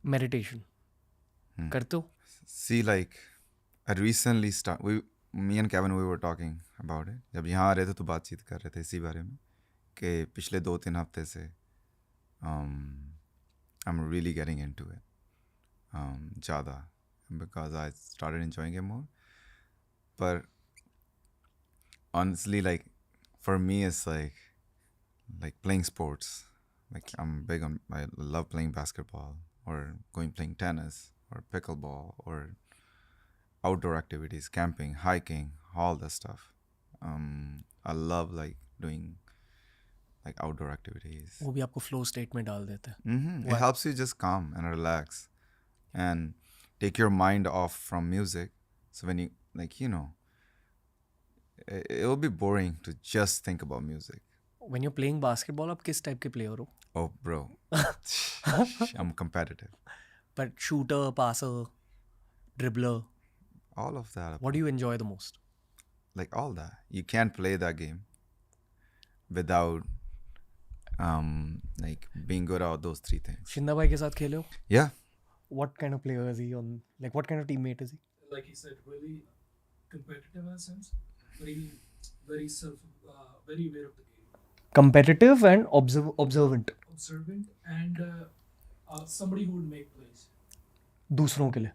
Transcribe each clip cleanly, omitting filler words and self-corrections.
Meditation करते हो? See, like, I recently me and Kevin, we were talking about it. जब यहाँ आ रहे थे तो बातचीत कर रहे थे इसी बारे में कि पिछले 2-3 हफ्ते से I'm really getting into it ज़्यादा because I started enjoying it more. But honestly, like, for me, it's like playing sports. Like, I love playing basketball or playing tennis or pickleball or outdoor activities, camping, hiking, all that stuff. I love like doing like outdoor activities. वो भी आपको flow state में डाल देते हैं. It helps you just calm and relax and take your mind off from music. So when you it will be boring to just think about music. When you're playing basketball, आप किस type के player हो? Oh, bro. I'm competitive. But shooter, passer, dribbler, All of that. what do you enjoy the most? Like all that. You can't play that game without like being good at those 3 things. शिंदा भाई के साथ खेले हो? Yeah. What kind of player is he on? Like what kind of teammate is he? Like he said, really competitive in a sense, very very very aware of the game, Competitive and observant. observant, and somebody who would make plays. दूसरों के लिए.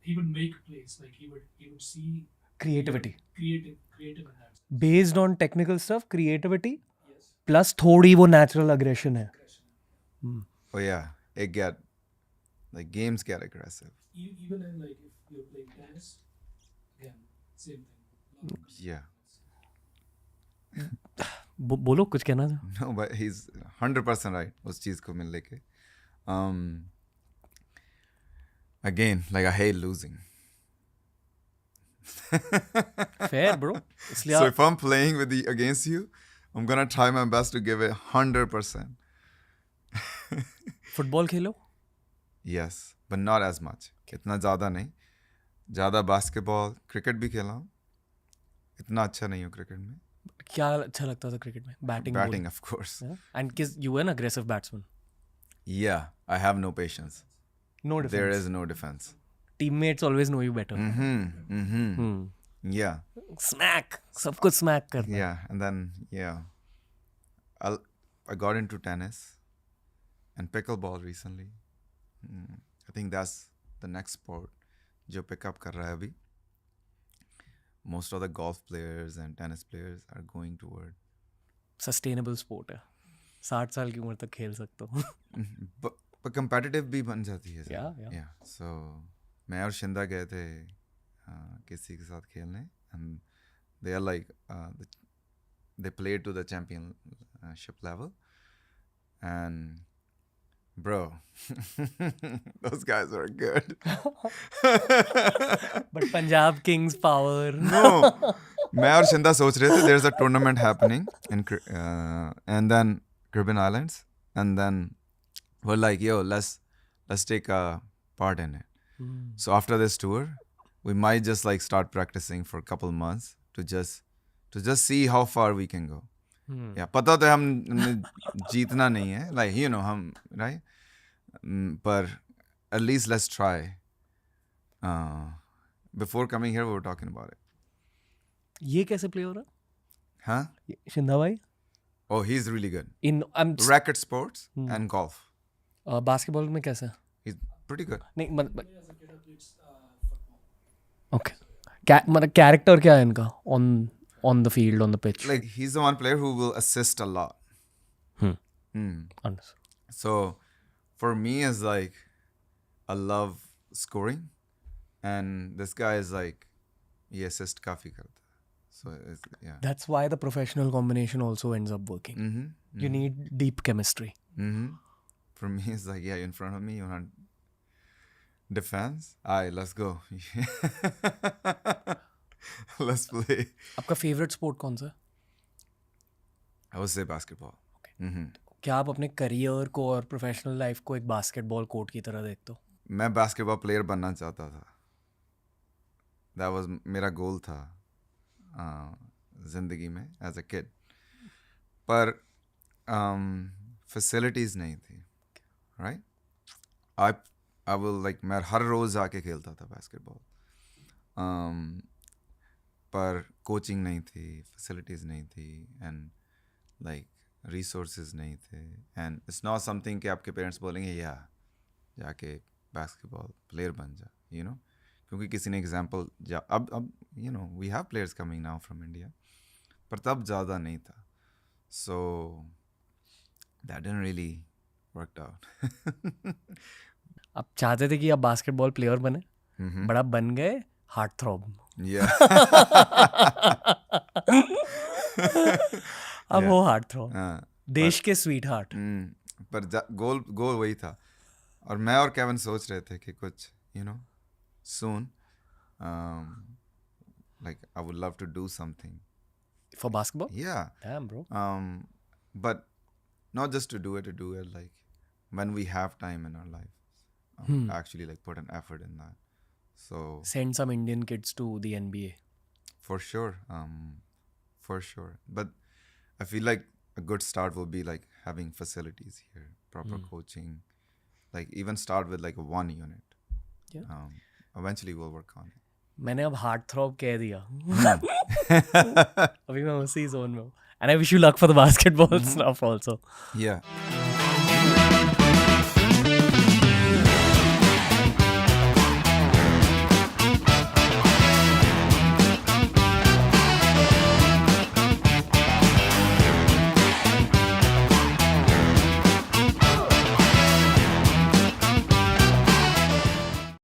He would make plays, like he would see Creativity. creative in that. Based on technical stuff, creativity Yes. plus थोड़ी वो natural aggression है. Oh yeah. Games get aggressive. Even in like if you're playing tennis, again same thing. Yeah. बोलो कुछ कहना था? No, but he's 100% right. उस चीज को मिल लेके. Again, like I hate losing. Fair bro. इसलिए So if I'm playing against you, I'm gonna try my best to give it 100%. Football Khelo? Yes, but not as much. इतना ज़्यादा नहीं. ज़्यादा basketball, cricket भी खेला हूँ. इतना अच्छा नहीं हूँ क्रिकेट में. क्या अच्छा लगता था क्रिकेट में? Batting. Batting, of course. And किस you were an aggressive batsman. Yeah, I have no patience. No defense. There is no defense. Teammates always know you better. Yeah. Smack. सब कुछ smack करना. Yeah, and then I got into tennis and pickleball recently. I think that's the next sport जो pick up कर रहा है अभी. Most of the golf players and tennis players are going toward. Sustainable sport है. 60 साल की उम्र तक खेल सकते हो. But competitive भी बन जाती है. Yeah. So मैं और शिंदा गए थे किसी के साथ खेलने and they are like they played to the championship level and bro those guys are good. But Punjab Kings power. No, मैं और शिंदा सोच रहे थे there's a tournament happening in and then Caribbean Islands and then we're like yo let's take a part in it. So after this tour we might just like start practicing for a couple months to just see how far we can go. Yeah, पता तो हम जीतना नहीं है like you know हम right but at least let's try. Before coming here we were talking about it. ये कैसे play हो रहा? Huh? शिंदा भाई? Oh, he's really good. In Racket sports and golf. basketball में कैसा? He's pretty good. नहीं मतलब okay. मतलब character क्या है इनका on the field, on the pitch? Like he's the one player who will assist a lot. Understood. So for me is like I love scoring and this guy is like he assist काफी करता है. So yeah. That's why the professional combination also ends up working. You need deep chemistry. For me it's like yeah, in front of me you want defense. Alright, let's go. Let's play. आपका favorite sport कौन सा? I would say basketball. क्या आप अपने career को और professional life को एक बास्केटबॉल कोर्ट की तरह देखते हो? मैं बास्केटबॉल प्लेयर बनना चाहता था. That was मेरा गोल था जिंदगी में एज अ किड. पर फैसिलिटीज नहीं थी. राइट? I will like मैं हर रोज आके खेलता था basketball. पर कोचिंग नहीं थी, फैसिलिटीज नहीं थी, एंड लाइक रिसोर्सेज नहीं थे, एंड इट्स नॉट समथिंग कि आपके पेरेंट्स बोलेंगे या जाके बास्केटबॉल प्लेयर बन जा, यू नो, क्योंकि किसी ने एग्जांपल अब you know we have players coming now from India, पर तब ज़्यादा नहीं था, so that didn't really worked out. आप चाहते थे कि आप बास्केटबॉल प्लेयर बने, बट आप बन गए हार्ट थ्रॉब. Yeah. अब हो हार्ट थ्रॉब, हाँ, देश के स्वीट हार्ट. पर गोल वही था. और मैं और केविन सोच रहे थे कि कुछ you know soon like I would love to do something. For basketball? Yeah. Damn, bro. But not just to do it like when we have time in our life, actually like put an effort in that. So Send some Indian kids to the NBA. for sure. But I feel like a good start will be like having facilities here, proper coaching, like even start with like one unit. Yeah. Eventually we'll work on it. मैंने अब heart throb कह दिया. अभी मैं उसी zone में हूँ. And I wish you luck for the basketball stuff also. Yeah.